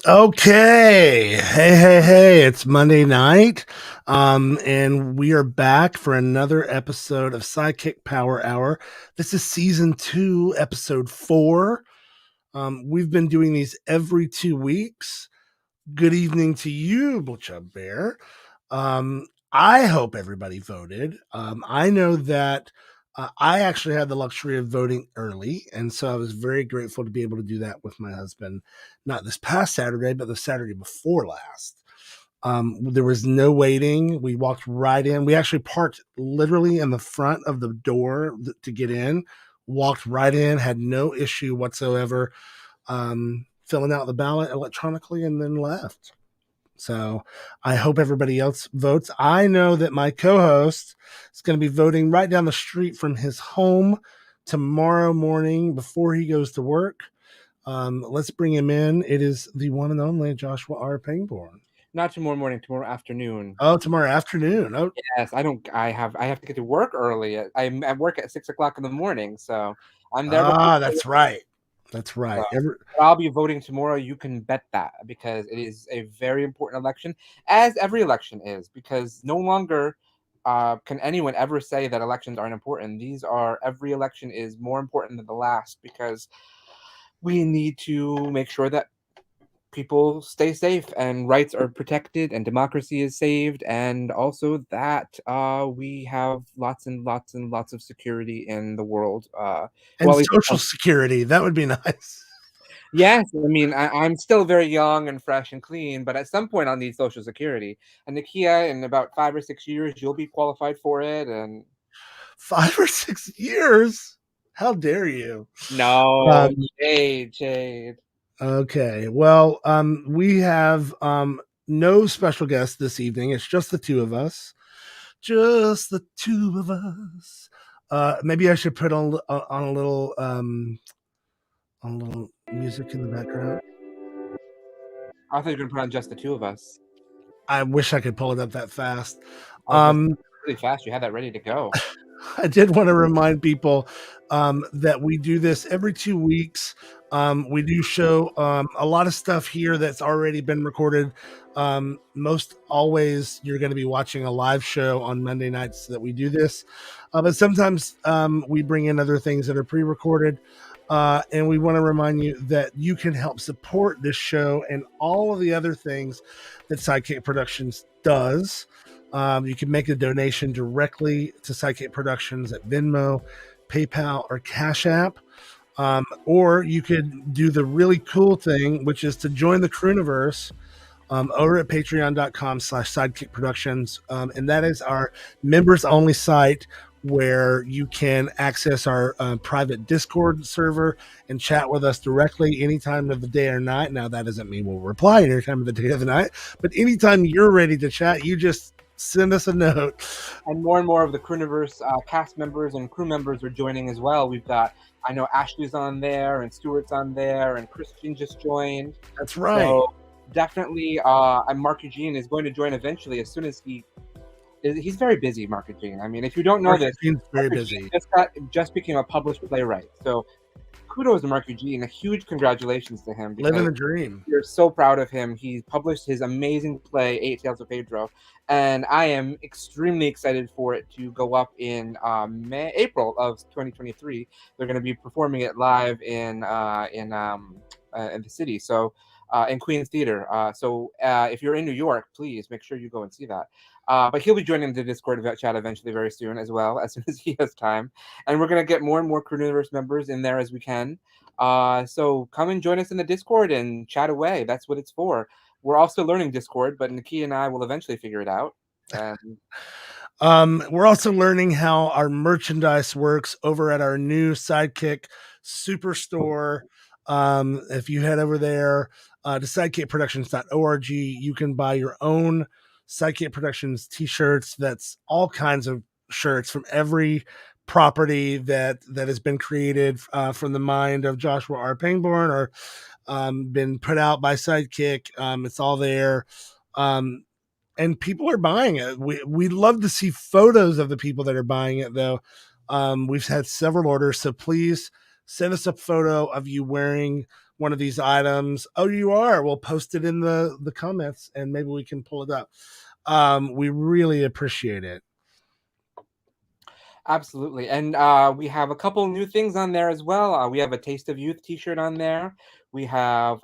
Okay. Hey, it's Monday night. And we are back for another episode of SideKick Power Hour. This is season 2, episode 4. We've been doing these every 2 weeks. Good evening to you, Butcha Bear. I hope everybody voted. I know that I actually had the luxury of voting early, and so I was very grateful to be able to do that with my husband, not this past Saturday, but the Saturday before last. There was no waiting. We walked right in. We actually parked literally in the front of the door to get in, walked right in, had no issue whatsoever, filling out the ballot electronically, and then left. So I hope everybody else votes. I know that my co-host is going to be voting right down the street from his home tomorrow morning before he goes to work. Let's bring him in. It is the one and only Joshua R. Pangborn. Not tomorrow morning, tomorrow afternoon. Oh, tomorrow afternoon. Oh, Yes, I have to get to work early. I'm at work at 6 o'clock in the morning, so I'm there before. that's right. That's right. I'll be voting tomorrow. You can bet that, because it is a very important election, as every election is, because no longer can anyone ever say that elections aren't important. Every election is more important than the last, because we need to make sure that people stay safe and rights are protected and democracy is saved, and also that we have lots and lots and lots of security in the world. And social security. That would be nice. Yes, I mean, I'm still very young and fresh and clean, but at some point I'll need social security. And Nakia, in about 5 or 6 years, you'll be qualified for it. And 5 or 6 years? How dare you? no, shade. Okay. Well, we have no special guests this evening. It's just the two of us. Just the two of us. Maybe I should put on a little music in the background. I thought you were gonna put on just the two of us. I wish I could pull it up that fast. Really fast. You had that ready to go. I did want to remind people that we do this every 2 weeks. We do show a lot of stuff here that's already been recorded. Most always, you're going to be watching a live show on Monday nights that we do this. But sometimes we bring in other things that are pre-recorded. And we want to remind you that you can help support this show and all of the other things that SideKick Productions does. You can make a donation directly to SideKick Productions at Venmo, PayPal, or Cash App. Or you could do the really cool thing, which is to join the Crewniverse over at patreon.com/sidekick productions. And that is our members only site where you can access our private Discord server and chat with us directly any time of the day or night. Now, that doesn't mean we'll reply any time of the day or the night, but anytime you're ready to chat, you just send us a note. And more of the Crewniverse cast members and crew members are joining as well. I know Ashley's on there, and Stuart's on there, and Christian just joined. That's right. So definitely, and Mark Eugene is going to join eventually as soon as he's very busy, Mark Eugene. I mean, if you don't know this, he's very busy. Just became a published playwright. So kudos to Mark Eugene. A huge congratulations to him. Living a dream. We're so proud of him. He published his amazing play, Eight Tales of Pedro, and I am extremely excited for it to go up in April of 2023. They're going to be performing it live in the city. So in Queens Theater. So if you're in New York, please make sure you go and see that. But he'll be joining the Discord chat eventually very soon as well, as soon as he has time. And we're going to get more and more Crewniverse members in there as we can. So come and join us in the Discord and chat away. That's what it's for. We're also learning Discord, but Nakia and I will eventually figure it out. We're also learning how our merchandise works over at our new SideKick Superstore. If you head over there to sidekickproductions.org, you can buy your own SideKick Productions t-shirts. That's all kinds of shirts from every property that has been created from the mind of Joshua R. Pangborn or been put out by SideKick. It's all there. And people are buying it. We love to see photos of the people that are buying it, though. We've had several orders, so please send us a photo of you wearing one of these items. Oh, you are. We'll post it in the comments, and maybe we can pull it up. We really appreciate it. Absolutely. And we have a couple new things on there as well. We have a Taste of Youth t-shirt on there. We have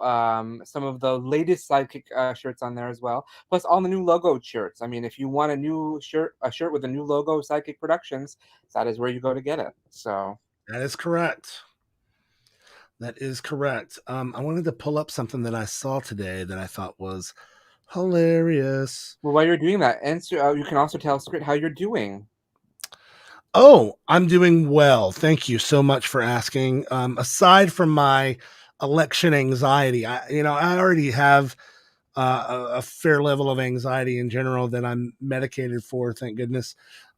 some of the latest SideKick shirts on there as well. Plus all the new logo shirts. I mean, if you want a shirt with a new logo of SideKick Productions, that is where you go to get it. So That is correct. That is correct. I wanted to pull up something that I saw today that I thought was hilarious. well, while you're doing that, and so, you can also tell Script how you're doing. Oh, I'm doing well. Thank you so much for asking. Aside from my election anxiety, I already have a fair level of anxiety in general that I'm medicated for. Thank goodness,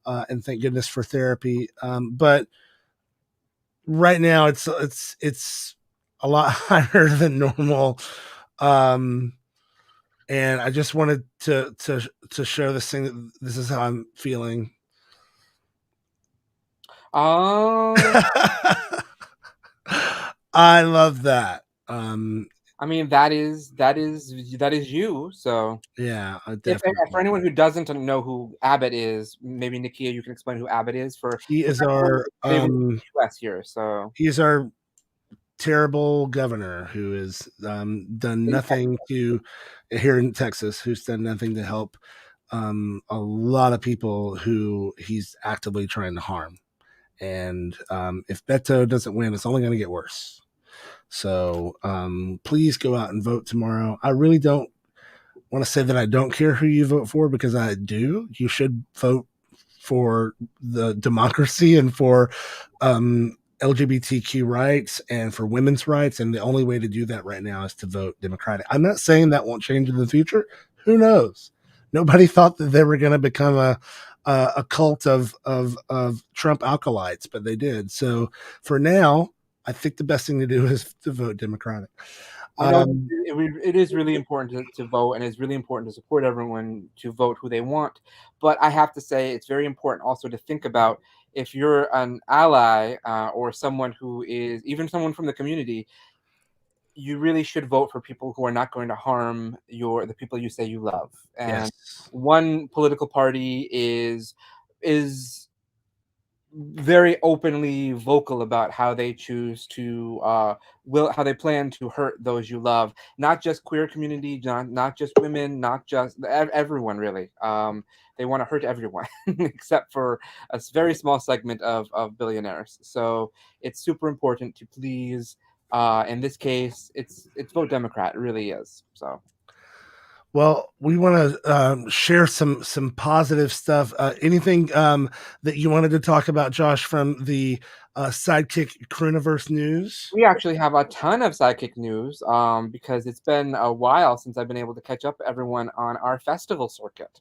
and thank goodness for therapy. But right now, it's a lot higher than normal. Um, and I just wanted to show this thing that this is how I'm feeling. Oh, I love that. I mean that is you. So Yeah, I if for definitely. anyone who doesn't know who Abbott is, maybe Nakia, you can explain who Abbott is for He is everyone our who's able to the US here. So he's our terrible governor who has done in nothing to here in Texas, who's done nothing to help a lot of people who he's actively trying to harm. And if Beto doesn't win, it's only going to get worse. So please go out and vote tomorrow. I really don't want to say that I don't care who you vote for because I do. You should vote for the democracy and for LGBTQ rights and for women's rights. And the only way to do that right now is to vote Democratic. I'm not saying that won't change in the future. Who knows? Nobody thought that they were going to become a cult of Trump acolytes, but they did. So for now, I think the best thing to do is to vote Democratic. I know Um, it is really important to vote, and it's really important to support everyone to vote who they want. But I have to say, it's very important also to think about if you're an ally or someone who is even someone from the community, you really should vote for people who are not going to harm the people you say you love. yes. And one political party is very openly vocal about how they choose to how they plan to hurt those you love, not just queer community, not just women, not just everyone really. They want to hurt everyone except for a very small segment of billionaires. So it's super important to please in this case it's vote Democrat. It really is. So Well, we want to share some positive stuff. Anything that you wanted to talk about, Josh, from the Sidekick Crewniverse news? we actually have a ton of Sidekick news because it's been a while since I've been able to catch up everyone on our festival circuit.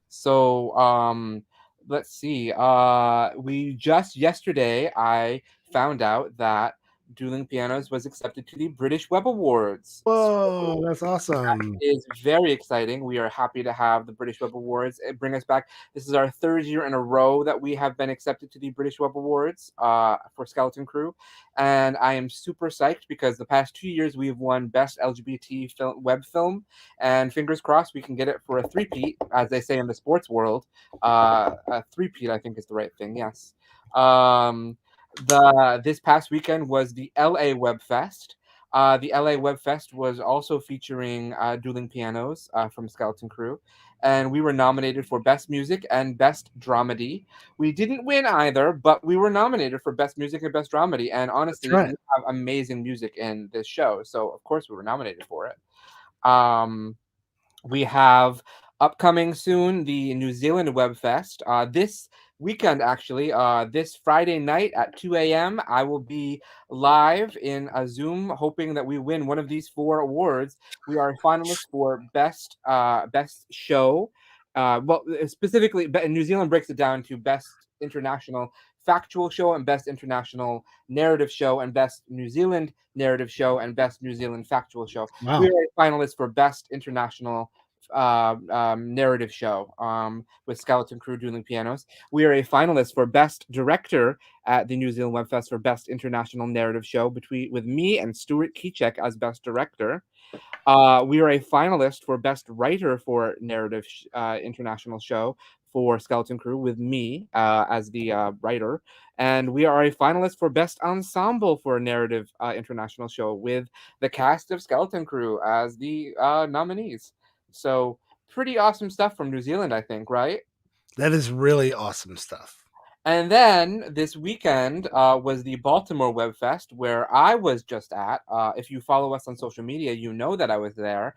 So let's see. We just yesterday I found out that Dueling Pianos was accepted to the British Web Awards. Whoa, that's awesome! Is very exciting. We are happy to have the British Web Awards bring us back. This is our third year in a row that we have been accepted to the British Web Awards for Skeleton Crew. And I am super psyched because the past 2 years we've won Best LGBT Web Film. And fingers crossed we can get it for a three-peat, as they say in the sports world. A three-peat, I think, is the right thing, yes. This past weekend was the LA Web Fest. The LA Web Fest was also featuring Dueling Pianos from Skeleton Crew, and we were nominated for Best Music and Best Dramedy. We didn't win either, but we were nominated for Best Music and Best Dramedy. And That's honestly, right. we have amazing music in this show, so of course we were nominated for it. Um, we have upcoming soon the New Zealand Web Fest. This weekend, actually, this Friday night at 2 a.m., I will be live in a Zoom, hoping that we win one of these four awards. We are finalists for best show. Specifically, New Zealand breaks it down to best international factual show and best international narrative show and best New Zealand narrative show and best New Zealand factual show. We Wow. are finalists for best international narrative show with Skeleton Crew Dueling Pianos. We are a finalist for Best Director at the New Zealand Web Fest for Best International Narrative Show with me and Stuart Kicek as Best Director. We are a finalist for Best Writer for Narrative International Show for Skeleton Crew with me as the writer. And we are a finalist for Best Ensemble for a Narrative International Show with the cast of Skeleton Crew as the nominees. So pretty awesome stuff from New Zealand, I think, right? That is really awesome stuff. And then this weekend was the Baltimore Web Fest, where I was just at. If you follow us on social media, you know that I was there.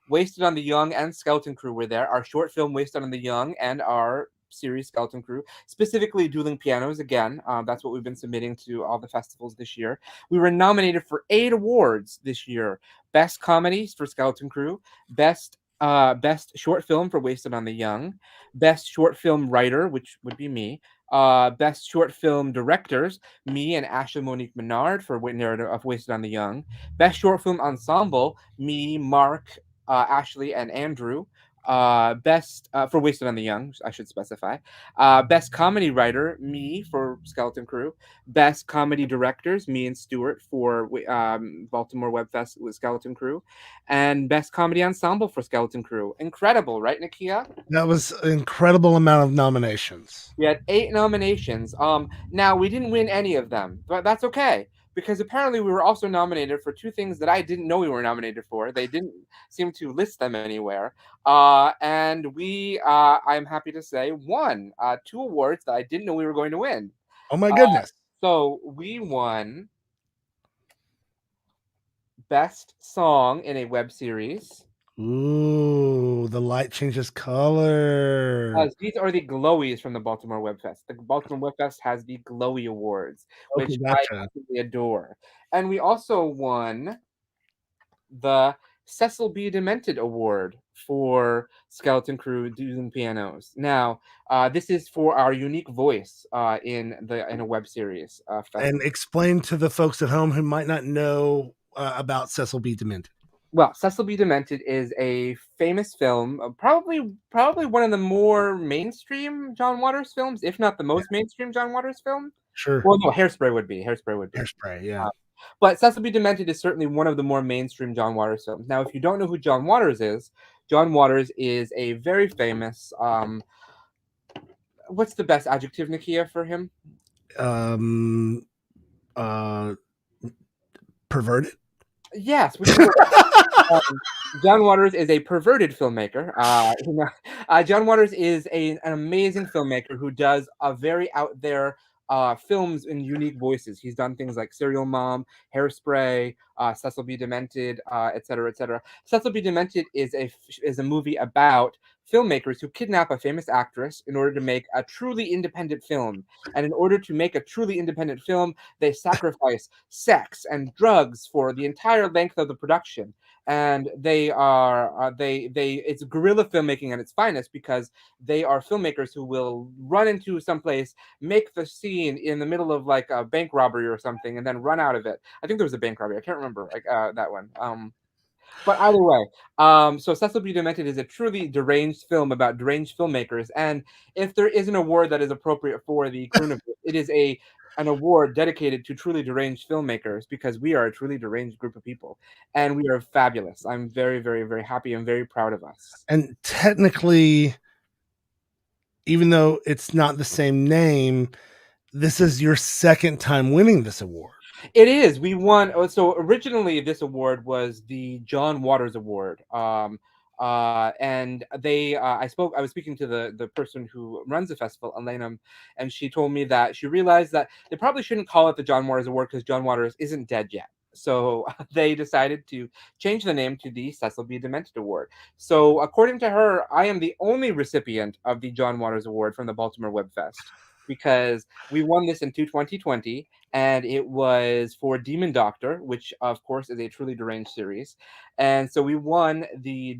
Wasted on the Young and Skeleton Crew were there. Our short film, Wasted on the Young, and our series, Skeleton Crew, specifically Dueling Pianos. Again, that's what we've been submitting to all the festivals this year. We were nominated for 8 awards this year. Best Comedy for Skeleton Crew, Best Short Film for Wasted on the Young, Best Short Film Writer, which would be me, Best Short Film Directors, me and Ashley Monique Menard for narrative of Wasted on the Young, Best Short Film Ensemble, me, Mark, Ashley, and Andrew. Best for Wasted on the Young, I should specify. Best Comedy Writer, me for Skeleton Crew. Best Comedy Directors, me and Stuart for Baltimore Web Fest with Skeleton Crew. And Best Comedy Ensemble for Skeleton Crew. Incredible, right, Nakia? That was an incredible amount of nominations. We had 8 nominations. Now we didn't win any of them, but that's okay because apparently we were also nominated for 2 things that I didn't know we were nominated for. They didn't seem to list them anywhere. And we, I'm happy to say, won 2 awards that I didn't know we were going to win. Oh my goodness. So we won Best Song in a Web Series. Ooh, the light changes color. These are the glowies from the Baltimore Web Fest. The Baltimore Web Fest has the glowy awards, Okay, which I gotcha. absolutely adore. And we also won the Cecil B. Demented Award for Skeleton Crew Dueling Pianos. Now, this is for our unique voice in a web series. And explain to the folks at home who might not know about Cecil B. Demented. Well, Cecil B. Demented is a famous film, probably one of the more mainstream John Waters films, if not the most mainstream John Waters film. Sure. Well, no, Hairspray would be. Hairspray, yeah. But Cecil B. Demented is certainly one of the more mainstream John Waters films. Now, if you don't know who John Waters is a very famous. What's the best adjective, Nakia, for him? Perverted. Yes. John Waters is a perverted filmmaker. John Waters is an amazing filmmaker who does a very out there films in unique voices. He's done things like Serial Mom, Hairspray, Cecil B. Demented, etc., etc. Cecil B. Demented is a movie about filmmakers who kidnap a famous actress in order to make a truly independent film. And in order to make a truly independent film, they sacrifice sex and drugs for the entire length of the production. And they are it's guerrilla filmmaking at its finest because they are filmmakers who will run into someplace, make the scene in the middle of like a bank robbery or something, and then run out of it. I think there was a bank robbery. I can't remember that one. But either way, so Cecil B. Demented is a truly deranged film about deranged filmmakers, and if there is an award that is appropriate for the Coronavirus, it is an award dedicated to truly deranged filmmakers because we are a truly deranged group of people, and we are fabulous. I'm very, very, very happy and very proud of us. And technically, even though it's not the same name, this is your second time winning this award. It is. We won. So originally, this award was the John Waters Award. And they, I was speaking to the person who runs the festival, Elena, and she told me that she realized that they probably shouldn't call it the John Waters Award because John Waters isn't dead yet. So they decided to change the name to the Cecil B. Demented Award. So according to her, I am the only recipient of the John Waters Award from the Baltimore Web Fest because we won this in 2020, and it was for Demon Doctor, which of course is a truly deranged series. And so we won the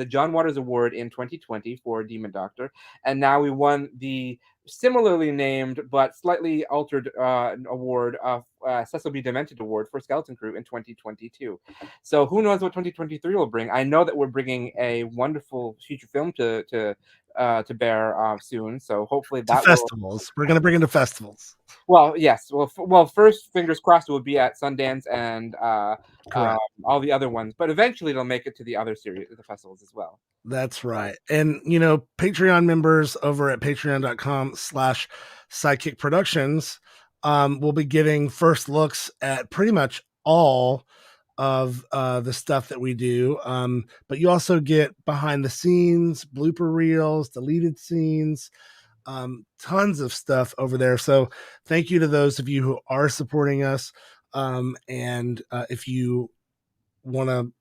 John Waters Award in 2020 for Demon Doctor, and now we won the similarly named but slightly altered award Cecil B. Demented Award for Skeleton Crew in 2022. So who knows what 2023 will bring? I know that we're bringing a wonderful feature film to bear soon. So hopefully To that will. festivals. We're going to bring it to festivals. Well, yes. Well, first, fingers crossed, it will be at Sundance and all the other ones. But eventually, it'll make it to the other series, the festivals as well. That's right. And, Patreon members over at patreon.com/sidekick productions will be getting first looks at pretty much all of the stuff that we do. But you also get behind the scenes, blooper reels, deleted scenes, tons of stuff over there. So thank you to those of you who are supporting us. And if you want to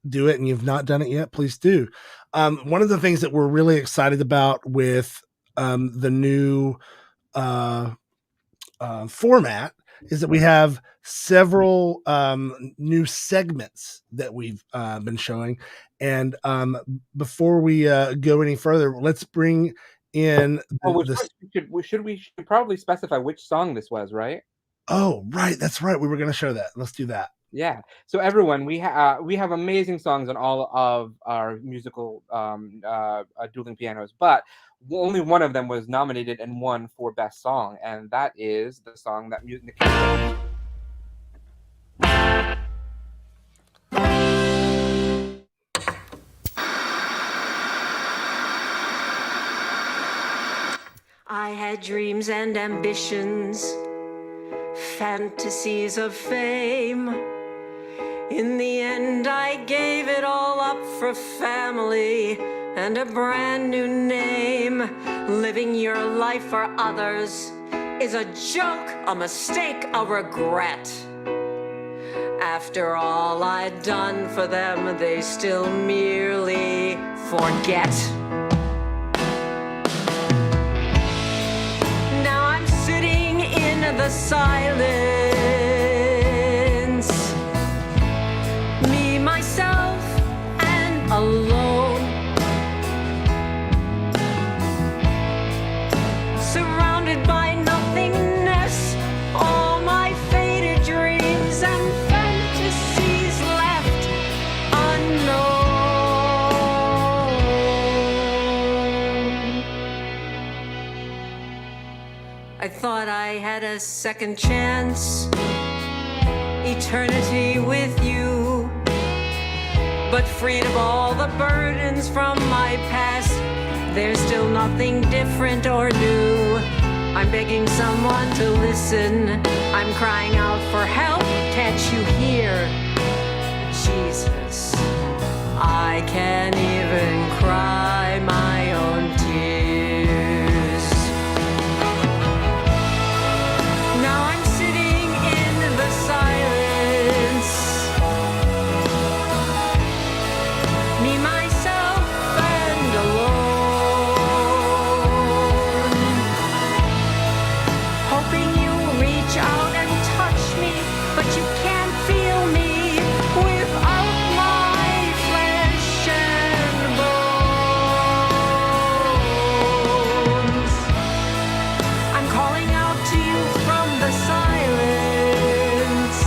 do it and you've not done it yet, please do. One of the things that we're really excited about with the new format is that we have several new segments that we've been showing. And before we go any further, let's bring in we should probably specify which song this was, right? Oh, right. That's right. We were going to show that. Let's do that. Yeah. So everyone, we have amazing songs on all of our musical dueling pianos, but only one of them was nominated and won for best song, and that is the song that Nakia. I had dreams and ambitions, fantasies of fame. In the end, I gave it all up for family and a brand new name. Living your life for others is a joke, a mistake, a regret. After all I'd done for them, they still merely forget. Now I'm sitting in the silence, me, myself, and alone, surrounded by nothingness, all my faded dreams and fantasies left unknown. I thought I had a second chance, eternity with you, but freed of all the burdens from my past, there's still nothing different or new. I'm begging someone to listen, I'm crying out for help, can't you hear? Jesus, I can't even cry my own tears. Now I'm sitting in the silence, me, myself, and alone, hoping you'll reach out and touch me, but you can't feel me without my flesh and bones. I'm calling out to you from the silence.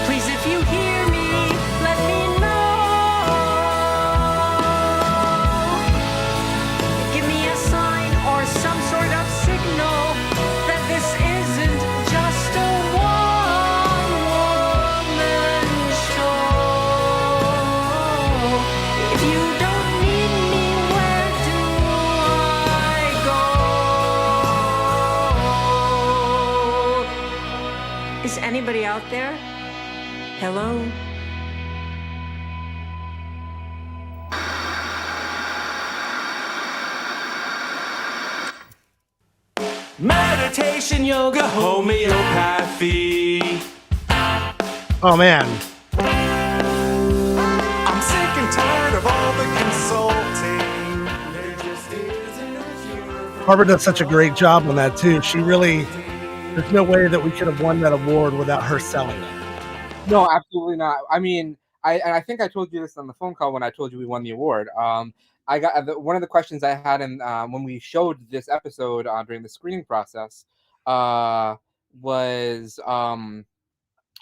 Please, if you hear me, let me know. Give me a sign or some sort of signal that this isn't just a one-woman show. If you don't need me, where do I go? Is anybody out there? Hello? Meditation, yoga, homeopathy. Oh, man. I'm sick and tired of all the consulting. There just isn't a cure. Barbara does such a great job on that, too. She really, there's no way that we could have won that award without her selling it. No, absolutely not. I mean, I think I told you this on the phone call when I told you we won the award. I got one of the questions I had in when we showed this episode during the screening process was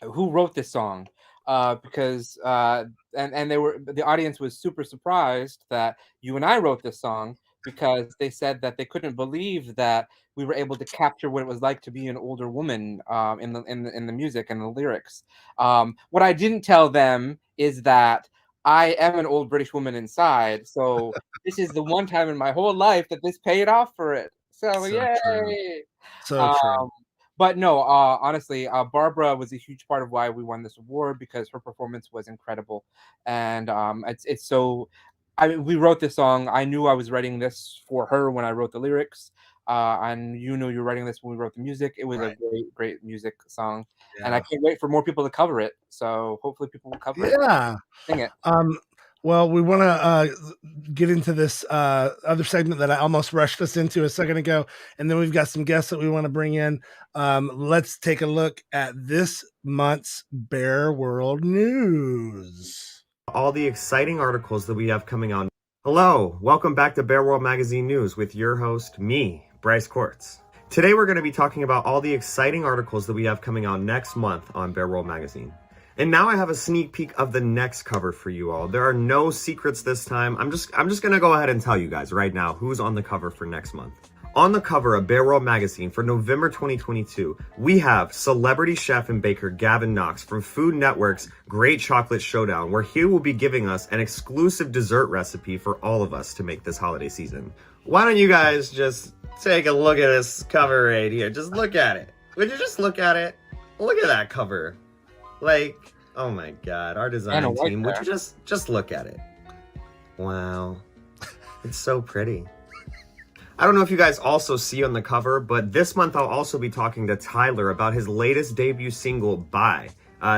who wrote this song, because and the audience was super surprised that you and I wrote this song, because they said that they couldn't believe that we were able to capture what it was like to be an older woman, in the music and the lyrics. What I didn't tell them is that I am an old British woman inside, so this is the one time in my whole life that this paid off for it. So So true. yay! So true. But no, honestly, Barbara was a huge part of why we won this award, because her performance was incredible, and it's so. I mean, we wrote this song. I knew I was writing this for her when I wrote the lyrics, and you knew you were writing this when we wrote the music. It was a Right. great music song, and I Yeah. can't wait for more people to cover it. So hopefully, people will cover it, Yeah. sing it. Well, we want to get into this other segment that I almost rushed us into a second ago, and then we've got some guests that we want to bring in. Let's take a look at this month's Bear World News. All the exciting articles that we have coming on. Hello, welcome back to Bear World Magazine News with your host, me, Bryce Quartz. Today we're going to be talking about all the exciting articles that we have coming out next month on Bear World Magazine. And now I have a sneak peek of the next cover for you all. There are no secrets this time. I'm just going to go ahead and tell you guys right now who's on the cover for next month. On the cover of Bear World Magazine for November 2022, we have celebrity chef and baker Gavin Knox from Food Network's Great Chocolate Showdown, where he will be giving us an exclusive dessert recipe for all of us to make this holiday season. Why don't you guys just take a look at this cover right here? Just look at it. Would you just look at it? Look at that cover. Like, oh my God, our design team, would you just look at it? Wow, it's so pretty. I don't know if you guys also see on the cover, but this month I'll also be talking to Tyler about his latest debut single, Bye.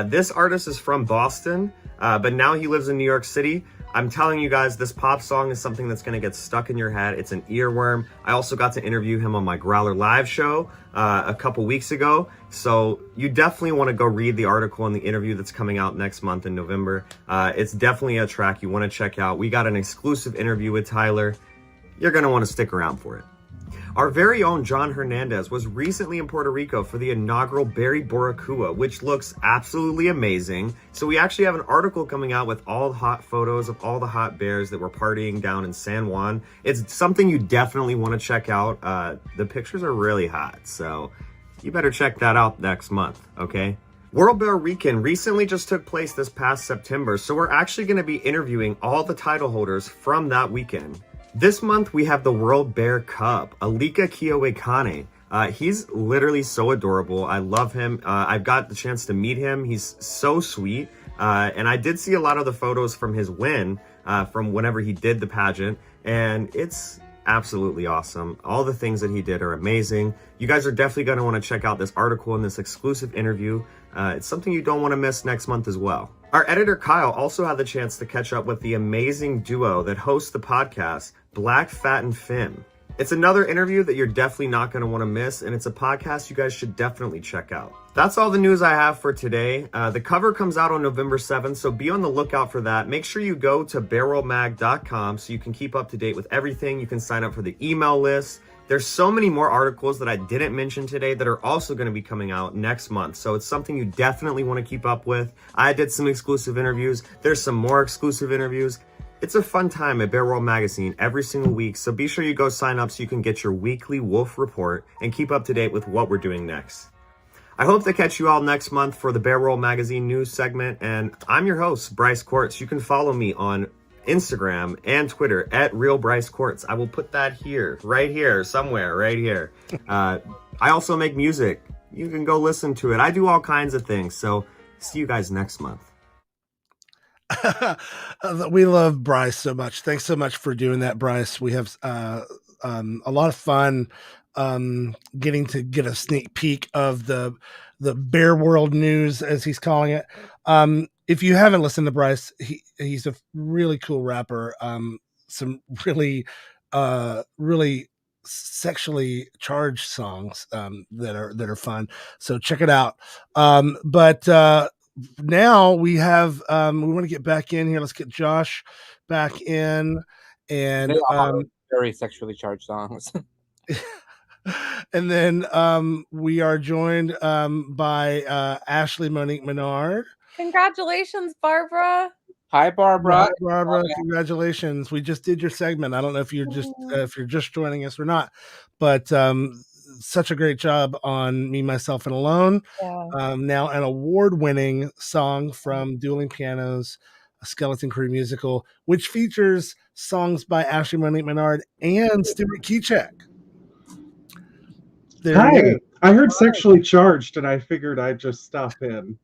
This artist is from Boston, but now he lives in New York City. I'm telling you guys, this pop song is something that's going to get stuck in your head. It's an earworm. I also got to interview him on my Growler Live show a couple weeks ago. So you definitely want to go read the article and the interview that's coming out next month in November. It's definitely a track you want to check out. We got an exclusive interview with Tyler. You're going to want to stick around for it. Our very own John Hernandez was recently in Puerto Rico for the inaugural Berry Barracuda, which looks absolutely amazing. So we actually have an article coming out with all the hot photos of all the hot bears that were partying down in San Juan. It's something you definitely want to check out. The pictures are really hot, so you better check that out next month, okay? World Bear Weekend recently just took place this past September, so we're actually going to be interviewing all the title holders from that weekend. This month, we have the World Bear Cub, Alika Kiowekane. He's literally so adorable. I love him. I've got the chance to meet him. He's so sweet. And I did see a lot of the photos from his win, from whenever he did the pageant. And it's absolutely awesome. All the things that he did are amazing. You guys are definitely going to want to check out this article and this exclusive interview. It's something you don't want to miss next month as well. Our editor Kyle also had the chance to catch up with the amazing duo that hosts the podcast, Black, Fat, and Femme. It's another interview that you're definitely not going to want to miss, and it's a podcast you guys should definitely check out. That's all the news I have for today. The cover comes out on November 7th, so be on the lookout for that. Make sure you go to bearworldmag.com so you can keep up to date with everything. You can sign up for the email list. There's so many more articles that I didn't mention today that are also going to be coming out next month. So it's something you definitely want to keep up with. I did some exclusive interviews. There's some more exclusive interviews. It's a fun time at Bear World Magazine every single week. So be sure you go sign up so you can get your weekly wolf report and keep up to date with what we're doing next. I hope to catch you all next month for the Bear World Magazine news segment. And I'm your host, Bryce Quartz. You can follow me on Instagram and Twitter at Real Bryce Quartz. I will put that here, right here, somewhere, right here. I also make music. You can go listen to it. I do all kinds of things. So see you guys next month. We love Bryce so much. Thanks so much for doing that, Bryce. We have a lot of fun getting to get a sneak peek of the Bear World news, as he's calling it. If you haven't listened to Bryce, he's a really cool rapper. Some really sexually charged songs that are fun. So check it out. But now we have we want to get back in here. Let's get Josh back in, and they are very sexually charged songs. And then we are joined by Ashley Monique Menard. Congratulations, Barbara. Hi, Barbara. Hi, Barbara. Congratulations. We just did your segment. I don't know if you're just joining us or not, but such a great job on Me, Myself, and Alone. Yeah. Now an award-winning song from Dueling Pianos, a Skeleton Crew musical, which features songs by Ashley Monique Menard and Stuart Keycheck. Hi, I heard sexually charged, and I figured I'd just stop in.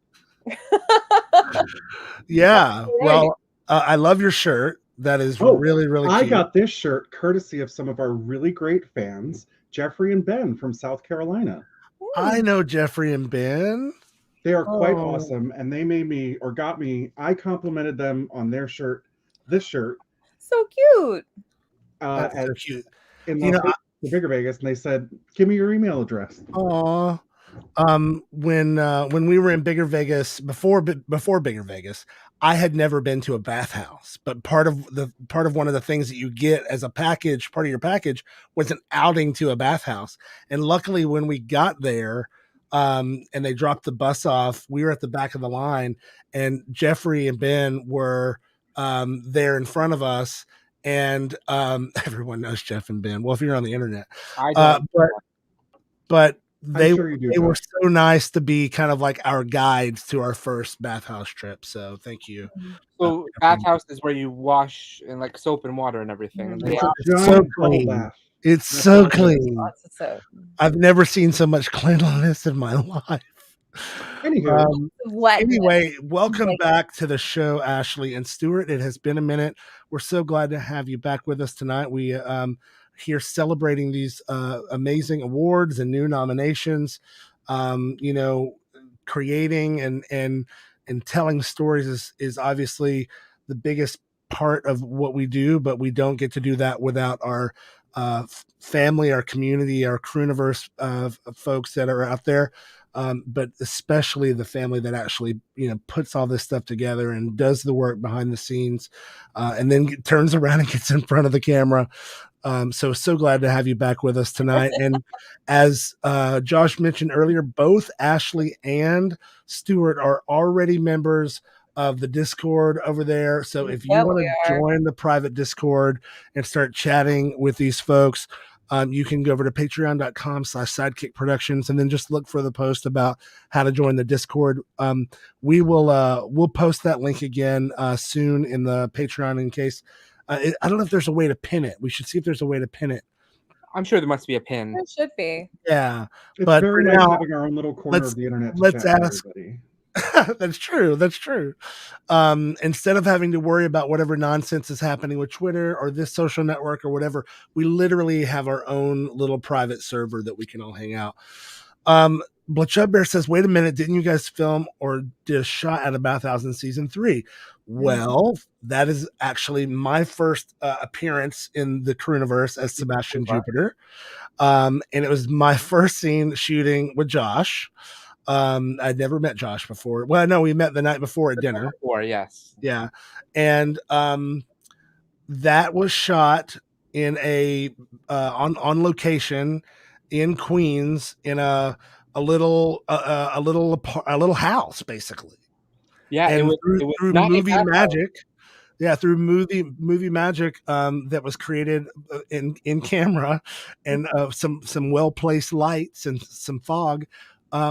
Yeah, well, I love your shirt. That is really cute. I got this shirt courtesy of some of our really great fans, Jeffrey and Ben from South Carolina. I know Jeffrey and Ben. They are quite awesome, and they made me, or got me, I complimented them on their shirt, this shirt. So cute. That's so cute. In the Bigger Vegas, and they said, "Give me your email address." Aw. When we were in Bigger Vegas before Bigger Vegas, I had never been to a bathhouse, but part of one of the things that you get as a package, part of your package, was an outing to a bathhouse. And luckily, when we got there, and they dropped the bus off, we were at the back of the line, and Jeffrey and Ben were there in front of us. And everyone knows Jeff and Ben. Well, if you're on the internet, I don't. But they were so nice to be kind of like our guides to our first bathhouse trip. So thank you. So bathhouse is where you wash in like soap and water and everything. And it's so clean. It's so clean. I've never seen so much cleanliness in my life. Anyway, welcome back to the show, Ashley and Stuart. It has been a minute. We're so glad to have you back with us tonight. We here celebrating these amazing awards and new nominations. Creating and telling stories is obviously the biggest part of what we do, but we don't get to do that without our family, our community, our Crewniverse folks that are out there. But especially the family that actually, puts all this stuff together and does the work behind the scenes, and then turns around and gets in front of the camera. So glad to have you back with us tonight. And as Josh mentioned earlier, both Ashley and Stuart are already members of the Discord over there. So if you want to join the private Discord and start chatting with these folks, you can go over to patreon.com/sidekick productions and then just look for the post about how to join the Discord. We'll post that link again soon in the Patreon in case. I don't know if there's a way to pin it. We should see if there's a way to pin it. I'm sure there must be a pin. There should be. Yeah. It's very nice having our own little corner of the internet. Let's ask. That's true. Instead of having to worry about whatever nonsense is happening with Twitter or this social network or whatever, we literally have our own little private server that we can all hang out. Bloodshot Bear says, wait a minute, didn't you guys film or did a shot at a bathhouse in season 3? Well, that is actually my first appearance in the Crewniverse as Sebastian Jupiter. And it was my first scene shooting with Josh. I'd never met Josh before. Well, no, we met the night before at dinner. Yes. Yeah. And that was shot in a on location in Queens in a little house, basically. Yeah, and it was through movie magic. Yeah, through movie magic that was created in camera and some well-placed lights and some fog.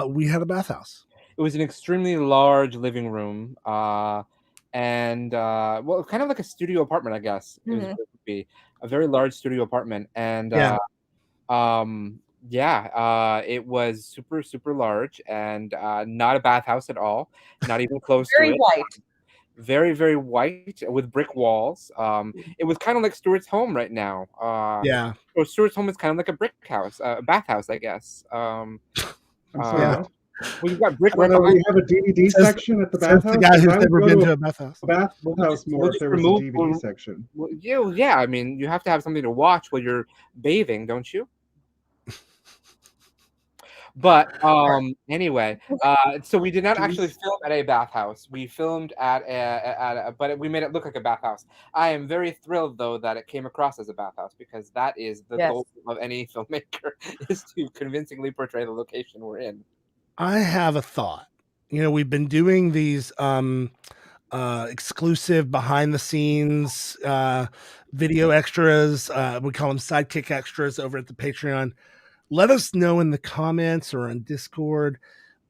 We had a bathhouse. It was an extremely large living room, and kind of like a studio apartment, I guess. It was supposed to be a very large studio apartment, and it was super, super large and not a bathhouse at all, not even close to it. Very white. Very, very white with brick walls. It was kind of like Stuart's home right now. So Stuart's home is kind of like a brick house, a bathhouse, I guess. Well, you've got brick. We have a DVD section at the bathhouse. The guy who's never been to a bathhouse. Bathhouse more if there was a DVD section. Well, yeah. I mean, you have to have something to watch while you're bathing, don't you? But anyway, so we did not actually film at a bathhouse. We filmed at but we made it look like a bathhouse. I am very thrilled though that it came across as a bathhouse, because that is the goal of any filmmaker, is to convincingly portray the location we're in. I have a thought. We've been doing these exclusive behind the scenes video extras. We call them SideKick extras over at the Patreon. Let us know in the comments or on Discord,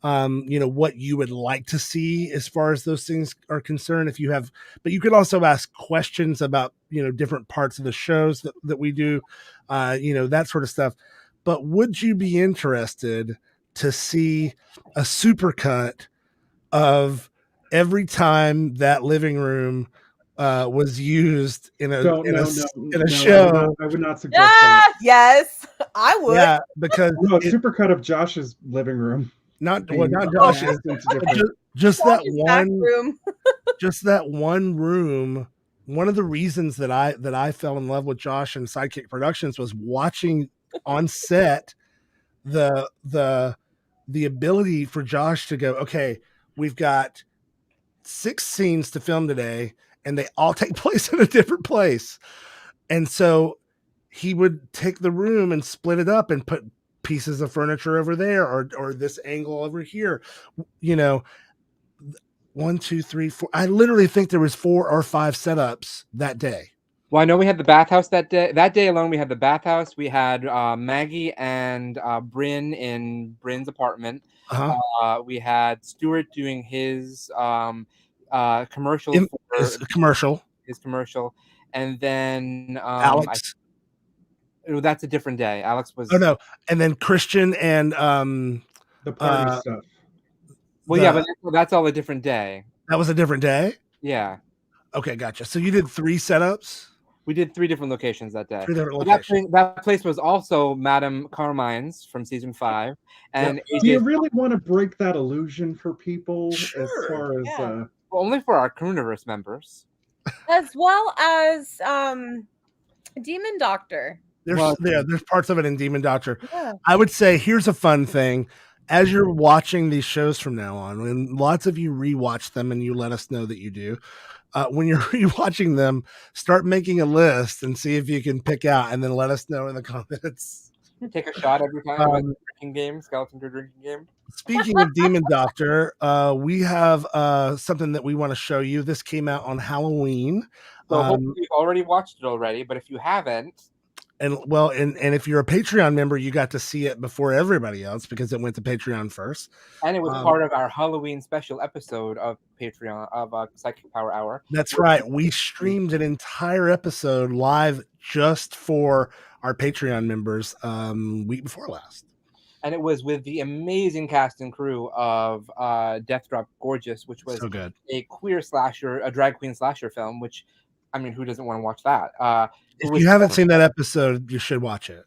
what you would like to see as far as those things are concerned. But you could also ask questions about, different parts of the shows that we do, that sort of stuff. But would you be interested to see a supercut of every time that living room was used in a show? I would not suggest that. Yes, I would. Yeah, because a supercut of Josh's living room. Not Josh's. Just that one room. Just that one room. One of the reasons that I fell in love with Josh and SideKick Productions was watching on set the ability for Josh to go, okay, we've got 6 scenes to film today, and they all take place in a different place. And so he would take the room and split it up and put pieces of furniture over there, or this angle over here. 1, 2, 3, 4. I literally think there was 4 or 5 setups that day. Well, I know we had the bathhouse that day. That day alone, we had the bathhouse. We had Maggie and Bryn in Bryn's apartment. We had Stuart doing his commercial. His commercial. And then Alex. That's a different day. Alex was. Oh, no. And then Christian and the party stuff. Well, but that's all a different day. That was a different day? Yeah. Okay, gotcha. So you did 3 setups? We did 3 different locations that day. 3 different locations. That place was also Madame Carmine's from season 5. And do you really want to break that illusion for people? Sure. As far as well, only for our Crewniverse members, as well as Demon Doctor. There's parts of it in Demon Doctor. Yeah. I would say here's a fun thing. As you're watching these shows from now on, and lots of you rewatch them and you let us know that you do, when you're rewatching them, start making a list and see if you can pick out, and then let us know in the comments. Take a shot every time. Skeleton Crew drinking game. Speaking of Demon Doctor, we have something that we want to show you. This came out on Halloween. So hopefully you've already watched it already, but if you haven't, and if you're a Patreon member, you got to see it before everybody else because it went to Patreon first. And it was part of our Halloween special episode of Patreon of SideKick Power Hour. That's right. We streamed an entire episode live just for our Patreon members week before last. And it was with the amazing cast and crew of Death Drop Gorgeous, which was so good. A queer slasher, a drag queen slasher film, which, I mean, who doesn't want to watch that? If you haven't seen that episode, you should watch it.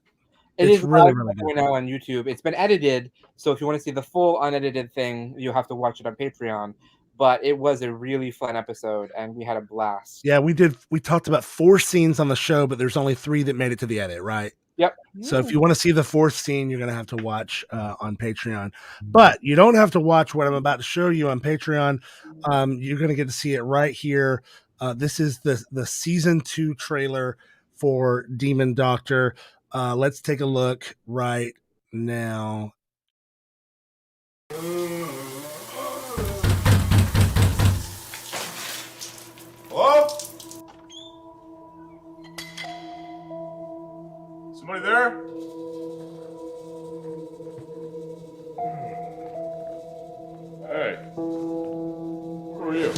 It's really, really good. Right now on YouTube. It's been edited, so if you want to see the full unedited thing, you have to watch it on Patreon. But it was a really fun episode, and we had a blast. Yeah, we did. We talked about 4 scenes on the show, but there's only 3 that made it to the edit, right? Yep. So if you want to see the 4th scene, you're going to have to watch on Patreon. But you don't have to watch what I'm about to show you on Patreon. You're going to get to see it right here. This is the season 2 trailer for Demon Doctor. Let's take a look right now. Hello? Somebody there? Hey. Who are you?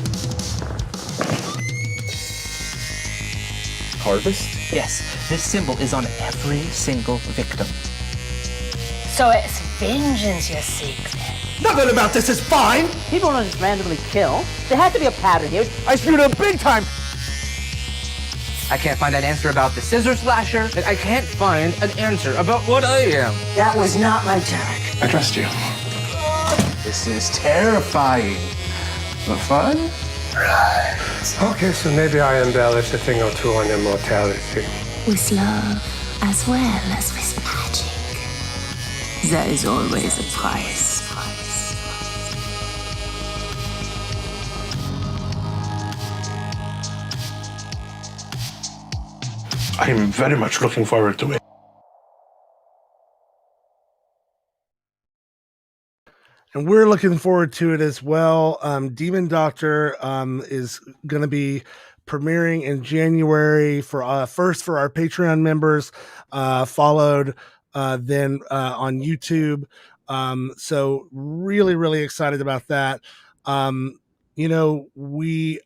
Harvest? Yes, this symbol is on every single victim. So it's vengeance you seek, then? Nothing about this is fine! People don't just randomly kill. There has to be a pattern here. I screwed up big time! I can't find an answer about the scissor slasher, and I can't find an answer about what I am. That was not my task. I trust you. This is terrifying. But fun? Right. Okay, so maybe I embellished a thing or 2 on immortality. With love as well as with magic. there is always a price. I'm very much looking forward to it. And we're looking forward to it as well. Demon Doctor is going to be premiering in January for first for our Patreon members, followed then on YouTube. So really, really excited about that. We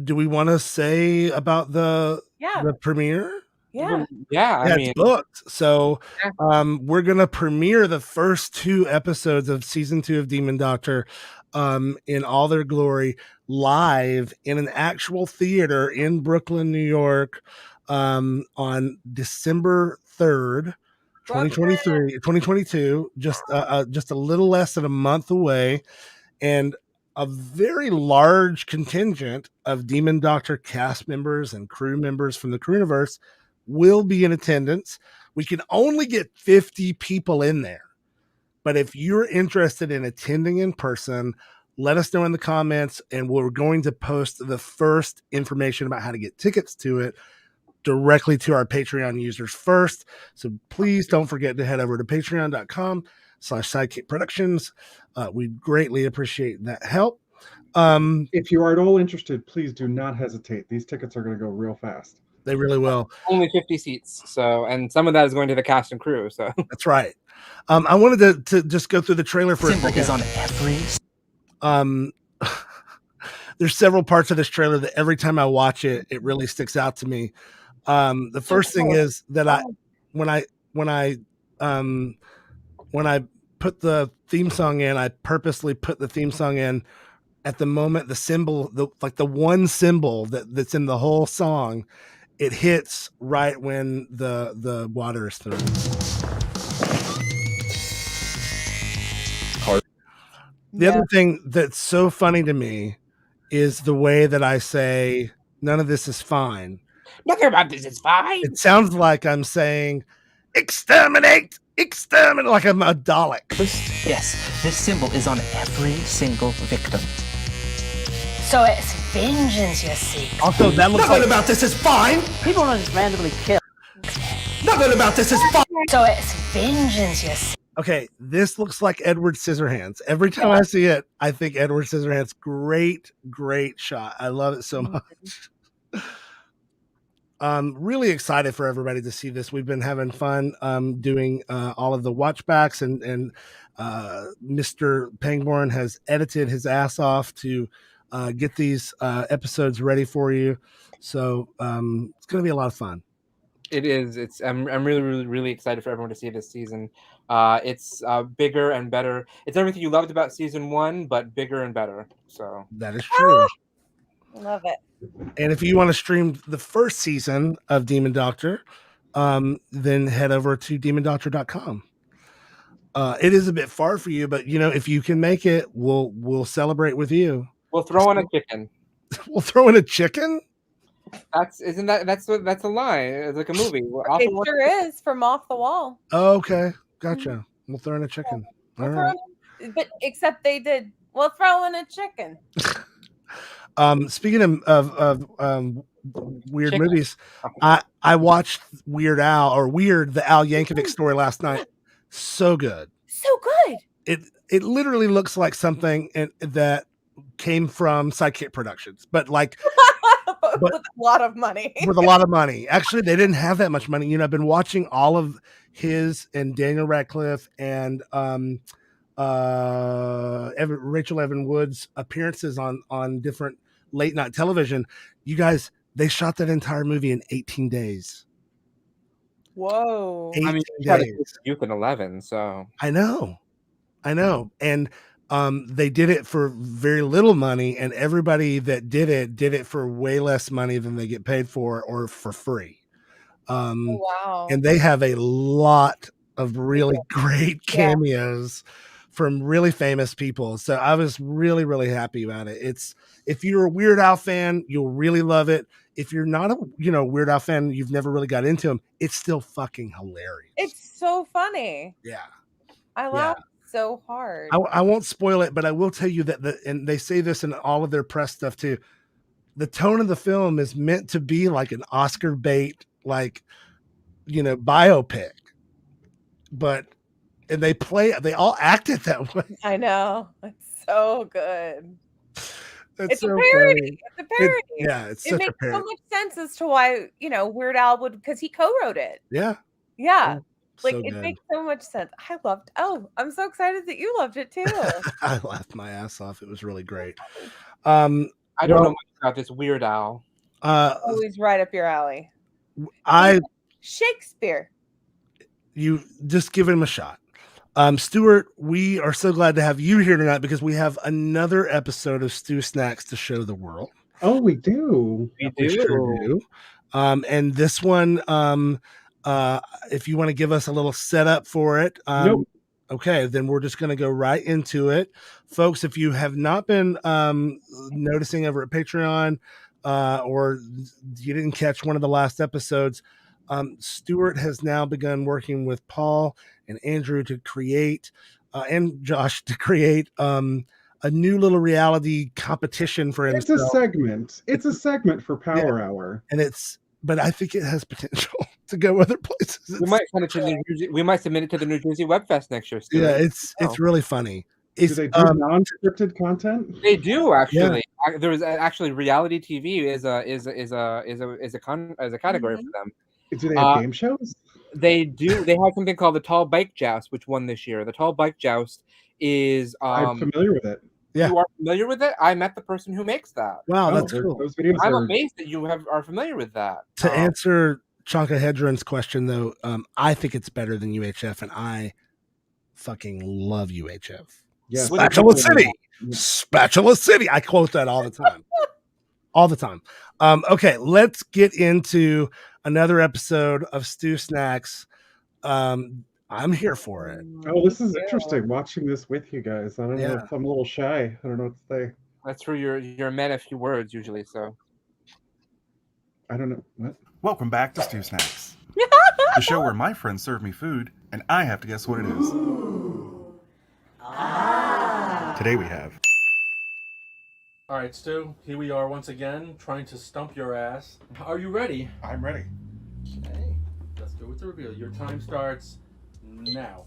do we want to say about the premiere? Yeah. Yeah, Yeah, it's booked. So we're gonna premiere the first 2 episodes of season 2 of Demon Doctor in all their glory live in an actual theater in Brooklyn, New York, on December 3rd, 2022, just a little less than a month away. And a very large contingent of Demon Doctor cast members and crew members from the Crewniverse will be in attendance. We can only get 50 people in there. But if you're interested in attending in person, let us know in the comments, and we're going to post the first information about how to get tickets to it directly to our Patreon users first. So please don't forget to head over to patreon.com/sidekick productions. We greatly appreciate that help. If you are at all interested, please do not hesitate. These tickets are going to go real fast. They really will. Only 50 seats. So, and some of that is going to the cast and crew. So that's right. I wanted to just go through the trailer for a second. Is on every. There's several parts of this trailer that every time I watch it, it really sticks out to me. The first thing is that when I put the theme song in, I purposely put the theme song in at the moment the symbol, the one symbol that's in the whole song, it hits right when the water is thrown. The other thing that's so funny to me is the way that I say none of this is fine. Nothing about this is fine. It sounds like I'm saying exterminate, like I'm a Dalek. Yes, this symbol is on every single victim. So it's vengeance you seek. Also, that looks Nothing like about this is fine. People don't just randomly kill. Nothing about this is fine. So it's vengeance you seek. okay. This looks like Edward Scissorhands. Every time I see it, I think Edward Scissorhands. Great shot. I love it so much. Really excited for everybody to see this. We've been having fun doing all of the watchbacks, and Mr. Pangborn has edited his ass off to get these episodes ready for you. So it's going to be a lot of fun. It is. I'm really excited for everyone to see this season. It's bigger and better. It's everything you loved about season 1, but bigger and better. So that is true. Love it. And if you want to stream the first season of Demon Doctor, then head over to demondoctor.com. It is a bit far for you, but if you can make it, we'll celebrate with you. We'll throw in a chicken. We'll throw in a chicken? That's a line. It's like a movie. It sure is from Off the Wall. Oh, okay. Gotcha. We'll throw in a chicken. All right. But except they did. We'll throw in a chicken. Speaking of weird movies, I watched Weird, the Al Yankovic story last night. So good. So good. It literally looks like something that came from SideKick Productions, but like with a lot of money. With a lot of money. Actually, they didn't have that much money. I've been watching all of his and Daniel Radcliffe and Rachel Evan Wood's appearances on different late night television. You guys, they shot that entire movie in 18 days. Whoa. 18 days. Youth in 11, so I know. And they did it for very little money, and everybody that did it for way less money than they get paid for, or for free. Wow. And they have a lot of really great cameos from really famous people. So I was really, really happy about it. If you're a Weird Al fan, you'll really love it. If you're not a Weird Al fan, you've never really got into him, it's still fucking hilarious. It's so funny. Yeah. I laugh so hard. I won't spoil it, but I will tell you that and they say this in all of their press stuff too. The tone of the film is meant to be like an Oscar bait, like, biopic, and they all act it that way. I know. It's so good. It's a so parody. funny. It's a parody. It's it such makes a parody. so much sense as to why, Weird Al would, because he co-wrote it. Yeah. Yeah. Like, So it good. makes so much sense. I'm so excited that you loved it too. I laughed my ass off. It was really great. I don't know much about this Weird Al. Always right up your alley. Shakespeare. You just give him a shot. Stuart, we are so glad to have you here tonight because we have another episode of Stu Snacks to show the world. Oh, we do. We sure do. And this one, if you want to give us a little setup for it. Nope. Okay, then we're just going to go right into it. Folks, if you have not been noticing over at Patreon or you didn't catch one of the last episodes, Stuart has now begun working with Paul and Andrew to create, and Josh to create a new little reality competition for himself. It's a segment. It's a segment for Power Hour. But I think it has potential to go other places. We might send it to submit it to the New Jersey Web Fest next year. Stuart. Yeah, it's really funny. Do they do non-scripted content? They do actually. Yeah. There is actually reality TV is a category for them. Do they have game shows? They do. They have something called the Tall Bike Joust, which won this year. The Tall Bike Joust is. I'm familiar with it. Yeah. You are familiar with it? I met the person who makes that. Wow, that's cool. Those videos I'm amazed that you are familiar with that. To answer Chanka Hedron's question, though, I think it's better than UHF, and I fucking love UHF. Yes. Spatula City. Spatula City. I quote that all the time. All the time. Okay, let's get into another episode of Stu Snacks. I'm here for it. Oh, this is interesting. Watching this with you guys. I don't know if I'm a little shy. I don't know what to say. That's true. You're a man of few words usually, so. I don't know. What? Welcome back to Stu Snacks, the show where my friends serve me food and I have to guess what it is. Today we have. All right, Stu, here we are once again trying to stump your ass. Are you ready? I'm ready. Okay, let's go with the reveal. Your time starts now.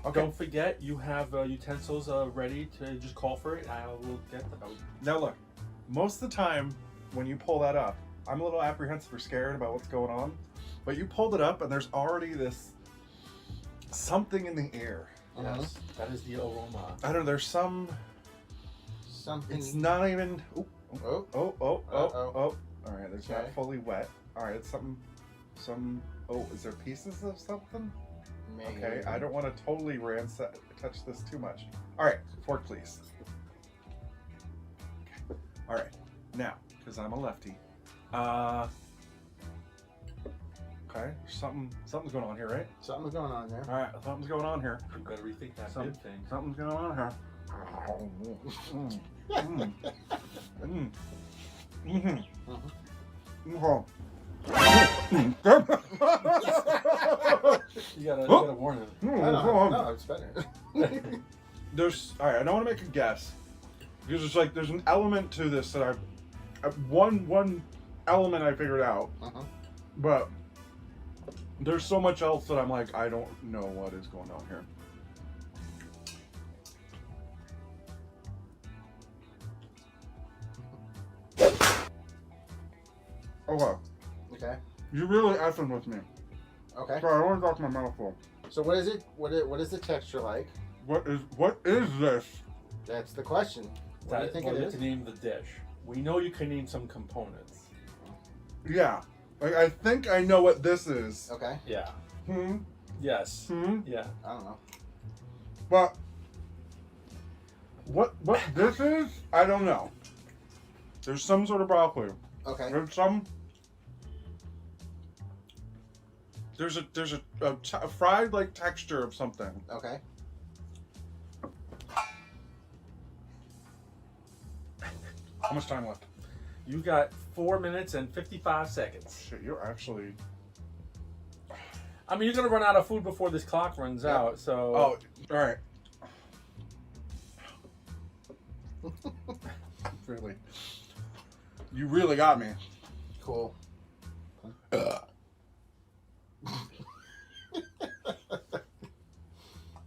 Okay. Don't forget, you have utensils ready to just call for it. I will get them. Now look, most of the time when you pull that up, I'm a little apprehensive or scared about what's going on, but you pulled it up and there's already this something in the air. Yes, that is the aroma. I don't know, there's something. It's not even. Oh. All right, it's not fully wet. All right, it's some. Oh, is there pieces of something? Maybe. Okay, I don't want to totally touch this too much. All right, fork please. Okay. All right, now because I'm a lefty. Okay, something's going on here, right? Something's going on there. All right, something's going on here. You better rethink that big thing. Something's going on here. You gotta warn him. No, it's better. There's all right. I don't want to make a guess because there's an element to this that one element I figured out, but there's so much else that I'm like I don't know what is going on here. Okay. You're really effing with me. Okay. Sorry, I want to talk my mouth full. So what is it? What is the texture like? What is this? That's the question. What do you think it is? To name the dish. We know you can name some components. Yeah. I think I know what this is. Okay. Yeah. Yes. Yeah. I don't know. But what this is, I don't know. There's some sort of broccoli. Okay. There's a fried like texture of something. Okay. How much time left? You got 4 minutes and 55 seconds. Shit, you're actually. I mean, you're gonna run out of food before this clock runs out. So. Oh, all right. Really, you really got me. Cool. And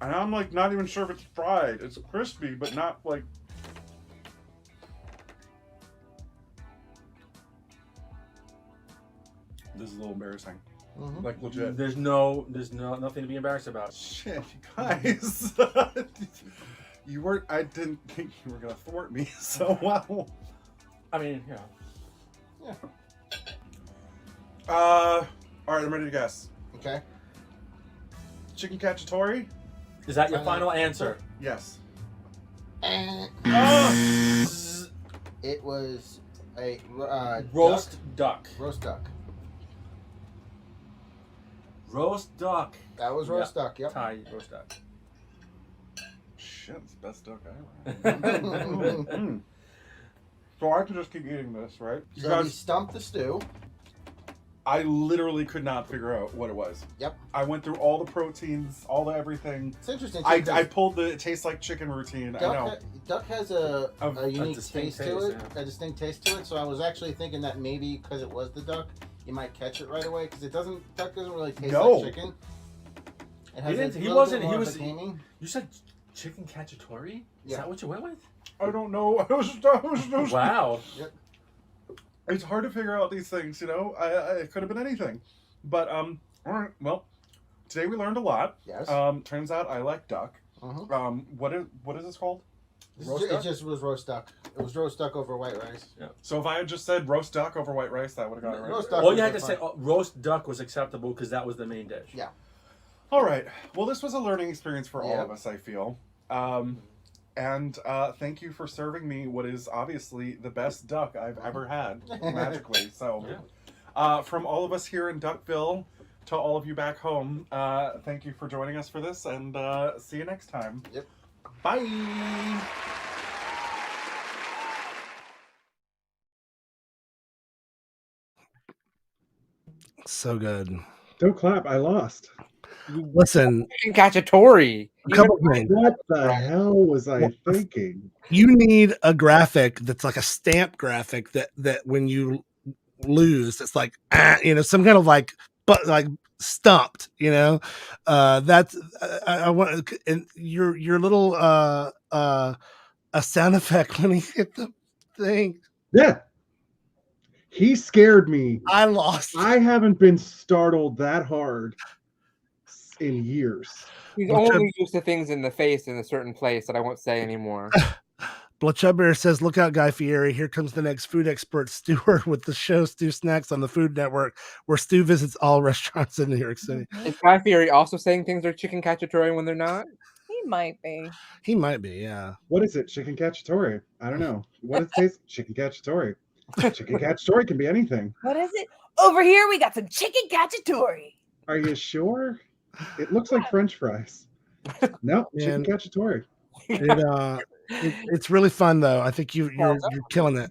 I'm like not even sure if it's fried. It's crispy, but not like. This is a little embarrassing. Mm-hmm. Like legit. There's nothing to be embarrassed about. Shit, you guys. You weren't. I didn't think you were gonna thwart me. So wow. I mean, yeah. Yeah. All right, I'm ready to guess. Okay. Chicken cacciatore? Is that your final answer? Yes. It was a roast duck. Roast duck. Roast duck. That was roast duck. Yep. Thai roast duck. Shit, it's the best duck I ever had. So I can just keep eating this, right? So we stumped the stew. I literally could not figure out what it was. Yep. I went through all the proteins, all the everything. It's interesting. I pulled the it tastes like chicken routine. I know. Duck has a unique distinct taste to it, yeah. a distinct taste to it. So I was actually thinking that maybe because it was the duck, you might catch it right away because duck doesn't really taste like chicken. It has he wasn't. He was. gaming. You said chicken cacciatore? Is that what you went with? I don't know. I was wow. Yep. It's hard to figure out these things, you know. It could have been anything, but all right. Well, today we learned a lot. Yes. Turns out I like duck. What is this called? It just was roast duck. It was roast duck over white rice. Yeah. So if I had just said roast duck over white rice, that would have got it right. Roast duck. All you had to say roast duck was acceptable because that was the main dish. Yeah. All right. Well, this was a learning experience for all of us, I feel. And thank you for serving me what is obviously the best duck I've ever had, magically. So, from all of us here in Duckville to all of you back home, thank you for joining us for this, and see you next time. Yep. Bye. So good. Don't clap. I lost. Listen, Chicken cacciatore. a couple things. What the hell was I thinking? You need a graphic that's like a stamp graphic that when you lose, it's like some kind of like stumped. That's I want and your little a sound effect when he hit the thing. Yeah. He scared me. I lost. I haven't been startled that hard in years. He's only used to things in the face in a certain place that I won't say anymore. Bloodshot Bear says, "Look out, Guy Fieri! Here comes the next food expert, Stewart, with the show Stu Snacks on the Food Network, where Stu visits all restaurants in New York City." Is Guy Fieri also saying things are chicken cacciatore when they're not? He might be. He might be, yeah. What is it? Chicken cacciatore? I don't know. What it tastes? Chicken cacciatore. Chicken cacciatore can be anything. What is it? Over here, we got some chicken cacciatore. Are you sure? It looks like French fries. No, chicken cacciatore. It's really fun though. I think you're killing it.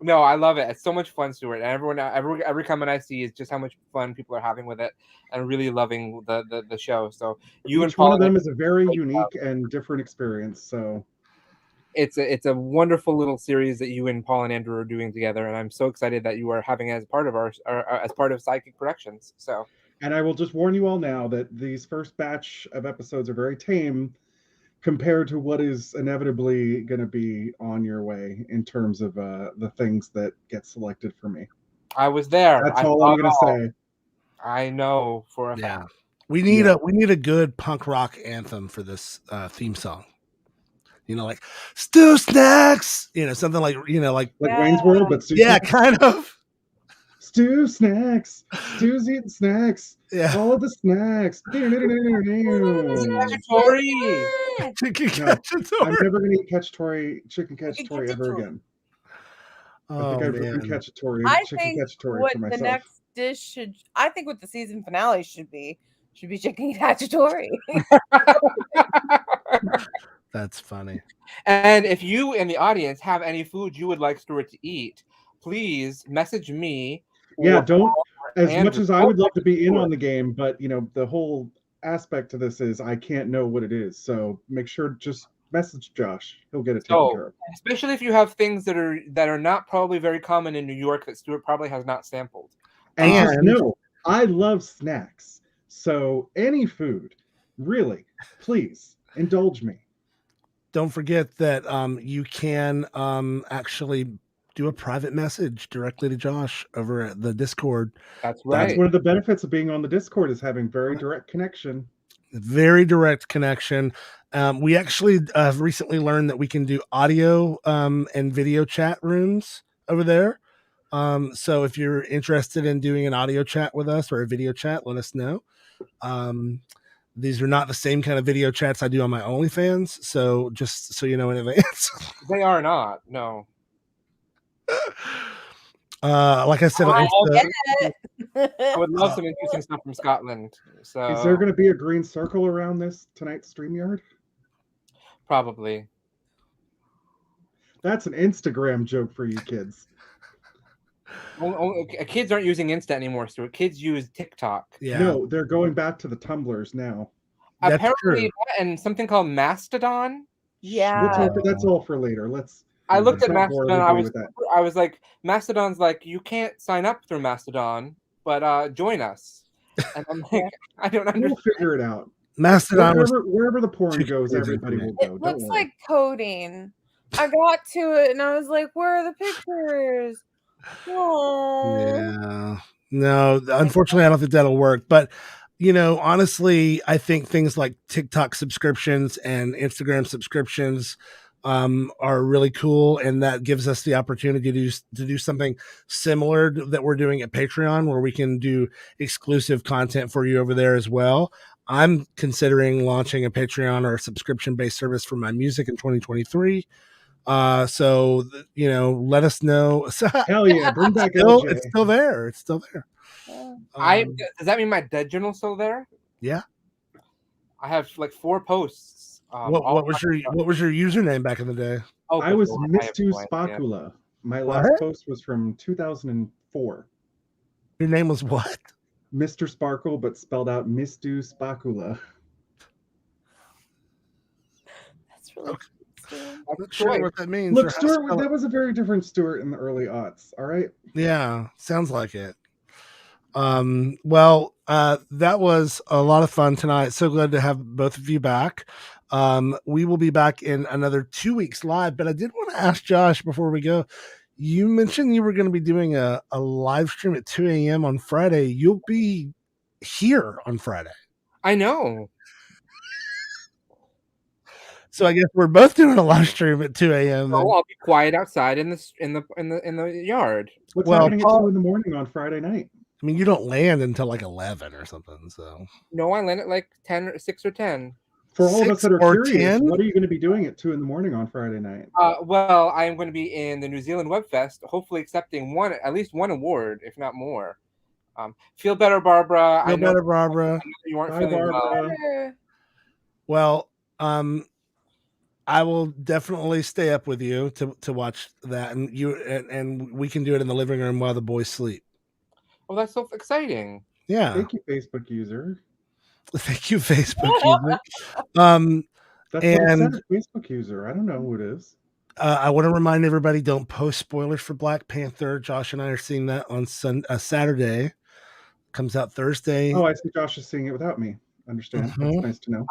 No, I love it. It's so much fun, Stuart. And every comment I see is just how much fun people are having with it, and really loving the show. So Each one of them is a very unique and different experience. So it's a wonderful little series that you and Paul and Andrew are doing together, and I'm so excited that you are having it as part of as part of SideKick Productions. So, and I will just warn you all now that these first batch of episodes are very tame compared to what is inevitably going to be on your way in terms of the things that get selected for me. I was there. That's all I'm going to say. I know for a fact. We need a good punk rock anthem for this theme song. Like Stu Snacks, something like Wayne's World, but Stu Snacks? Snacks? Kind of. Stu Snacks. Stu's eating snacks. Yeah. All of the snacks. Chicken I'm never going to eat chicken cacciatore ever again. I think I've eaten chicken cacciatore what for myself. The next dish I think what the season finale should be chicken cacciatore. That's funny. And if you in the audience have any food you would like Stuart to eat, please message me. Yeah, or don't. As Andrew. much as I would love to be in on the game, but the whole aspect to this is I can't know what it is. So make sure just message Josh. He'll get it taken care of. Especially if you have things that are not probably very common in New York that Stuart probably has not sampled. And just know, I love snacks. So any food, really, please indulge me. Don't forget that you can actually do a private message directly to Josh over at the Discord. That's right. That's one of the benefits of being on the Discord is having very direct connection. Very direct connection. We actually have recently learned that we can do audio and video chat rooms over there. So if you're interested in doing an audio chat with us or a video chat, let us know. These are not the same kind of video chats I do on my OnlyFans. So just so you know in advance. They are not. No. Like I said, I would love some interesting stuff from Scotland. So Is there going to be a green circle around this tonight's StreamYard? Probably. That's an Instagram joke for you kids. Kids aren't using Insta anymore, Stuart. Kids use TikTok. Yeah. No, they're going back to the Tumblrs now. Apparently, and something called Mastodon. Yeah. That's all for later. I looked at not bore Mastodon. everybody with that. I was like, Mastodon's like, you can't sign up through Mastodon, but join us. And I'm like, I don't understand. We'll figure it out. Mastodon wherever the porn goes, everybody will go. It looks like coding. I got to it and I was like, where are the pictures? Oh. Yeah. No, unfortunately, I don't think that'll work. But, honestly, I think things like TikTok subscriptions and Instagram subscriptions are really cool. And that gives us the opportunity to do something similar that we're doing at Patreon, where we can do exclusive content for you over there as well. I'm considering launching a Patreon or a subscription-based service for my music in 2023. So let us know. Hell yeah, bring back LJ. It's still there. It's still there. Does that mean my dead journal's still there? Yeah. I have like 4 posts. What was your username back in the day? I was Stu Spacula. My last post was from 2004. Your name was what? Mr. Sparkle, but spelled out Stu Spacula. That's really I'm not sure what that means. Look, Stuart, that was a very different Stuart in the early aughts. All right. Yeah, sounds like it. Well, that was a lot of fun tonight. So glad to have both of you back. We will be back in another 2 weeks live, but I did want to ask Josh before we go. You mentioned you were going to be doing a live stream at 2 a.m. on Friday. You'll be here on Friday. I know. So I guess we're both doing a live stream at 2 a.m. Oh, I'll be quiet outside in the yard. What's happening at 2 in the morning on Friday night? I mean, you don't land until like 11 or something. So no, I land at like 10 or 6 or 10. For all of us that are curious, 10? what are you going to be doing at 2 in the morning on Friday night? Well, I'm going to be in the New Zealand Web Fest, hopefully accepting at least one award, if not more. Feel better, Barbara. Feel better, Barbara. I know you weren't Bye, feeling Barbara. well. Well, I will definitely stay up with you to watch that, and we can do it in the living room while the boys sleep. Oh, that's so exciting! Yeah. Thank you, Facebook user. Thank you, Facebook user. That's what it said, Facebook user. I don't know who it is. I want to remind everybody: don't post spoilers for Black Panther. Josh and I are seeing that on Saturday. Comes out Thursday. Oh, I see. Josh is seeing it without me. Understand? Mm-hmm. That's nice to know.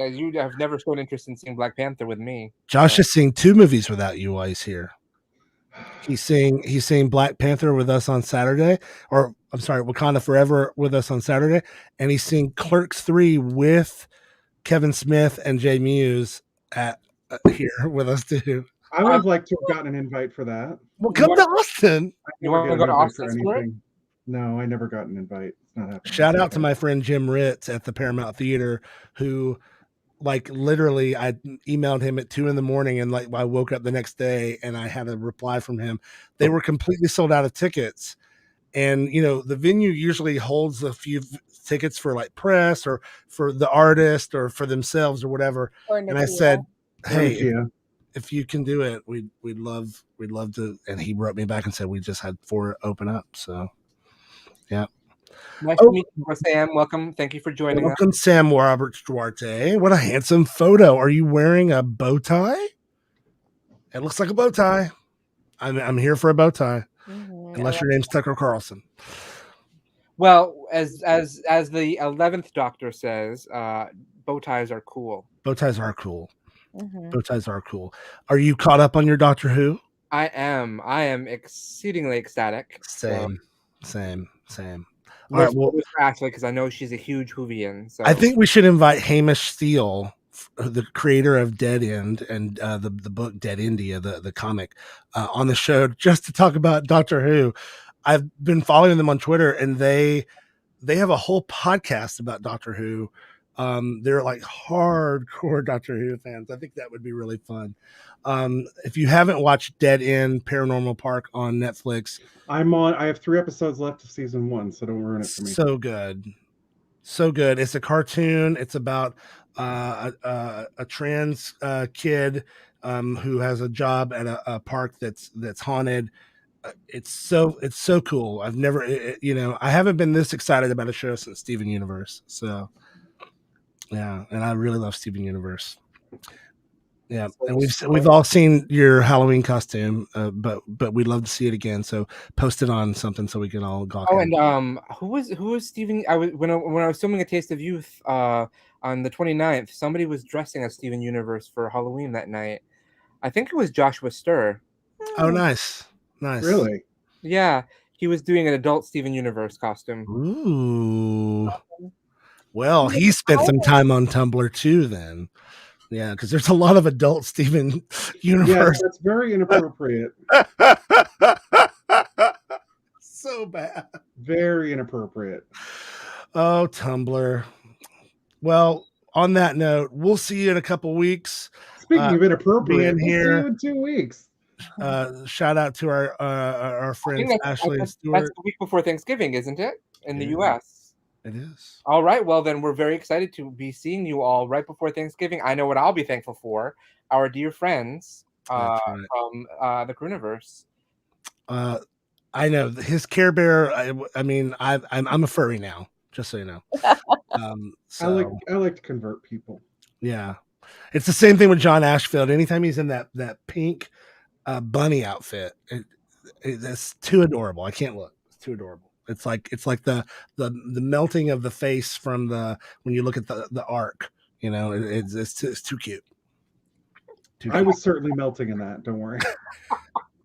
You have never shown interest in seeing Black Panther with me. Josh is seeing 2 movies without you while he's here. He's seeing Black Panther with us on Saturday, or I'm sorry, Wakanda Forever with us on Saturday, and he's seeing Clerks 3 with Kevin Smith and Jay Muse at here with us too. I would have liked to have gotten an invite for that. Well, come to Austin. You want to go to Austin for anything? No, I never got an invite. It's not happening. Shout out to my friend Jim Ritz at the Paramount Theater, who, like, literally, I emailed him at 2 in the morning, and like I woke up the next day and I had a reply from him. They were completely sold out of tickets, and the venue usually holds a few tickets for like press or for the artist or for themselves or whatever. And I said, hey, if you can do it, we'd love to. And he wrote me back and said we just had 4 open up. So, yeah. Nice to meet you, Sam. Welcome. Thank you for joining us. Welcome, Sam Roberts Duarte. What a handsome photo. Are you wearing a bow tie? It looks like a bow tie. I'm here for a bow tie, unless your name's Tucker Carlson. Well, as the 11th Doctor says, bow ties are cool. Bow ties are cool. Bow ties are cool. Are you caught up on your Doctor Who? I am exceedingly ecstatic. Same. All right, well, Ashley, because I know she's a huge Whovian. So I think we should invite Hamish Steele, the creator of Dead End and the book Dead India, the comic, on the show just to talk about Doctor Who. I've been following them on Twitter, and they have a whole podcast about Doctor Who. They're like hardcore Doctor Who fans. I think that would be really fun. If you haven't watched Dead End Paranormal Park on Netflix, I have 3 episodes left of season 1, so don't ruin it for me. So good. It's a cartoon. It's about a trans kid who has a job at a park that's haunted. It's so cool. I've never, I haven't been this excited about a show since Steven Universe. So yeah, and I really love Steven Universe. Yeah, and we've all seen your Halloween costume, but we'd love to see it again. So post it on something so we can all gawk. Oh, and who was Steven? When I was filming A Taste of Youth on the 29th, somebody was dressing as Steven Universe for Halloween that night. I think it was Joshua Stir. Oh, nice. Really? Yeah, he was doing an adult Steven Universe costume. Ooh. Well, he spent some time on Tumblr too, then. Yeah, because there's a lot of adult Steven Universe. Yeah, that's very inappropriate. So bad. Very inappropriate. Oh, Tumblr. Well, on that note, we'll see you in a couple weeks. Speaking of inappropriate, being here, we'll see you in 2 weeks. Shout out to our friends Ashley and Stuart. That's the week before Thanksgiving, isn't it? In the U.S. It is. All right. Well, then we're very excited to be seeing you all right before Thanksgiving. I know what I'll be thankful for. Our dear friends from the Crooniverse. I know his Care Bear. I'm a furry now, just so you know. I like to convert people. Yeah, it's the same thing with John Ashfield. Anytime he's in that pink bunny outfit, it's too adorable. I can't look. It's too adorable. It's like the melting of the face from when you look at the arc. It's too cute. I was certainly melting in that. Don't worry.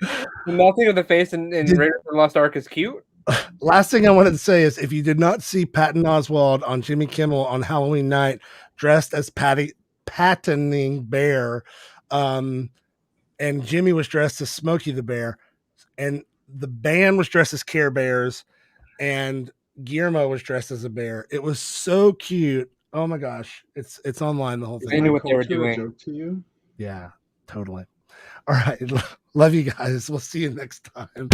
The melting of the face in Raiders of the Lost Ark is cute. Last thing I wanted to say is, if you did not see Patton Oswalt on Jimmy Kimmel on Halloween night dressed as Pattoning Bear, and Jimmy was dressed as Smokey the Bear, and the band was dressed as Care Bears, and Guillermo was dressed as a bear. It was so cute. Oh my gosh, it's online, the whole thing. They knew what they were doing. Joke to you? Yeah, totally. All right, love you guys. We'll see you next time.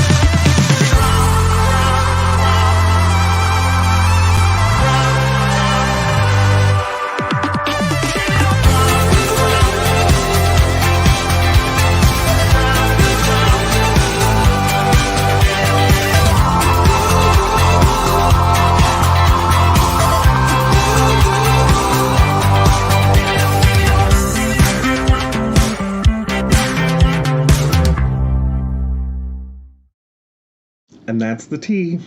And that's the tea.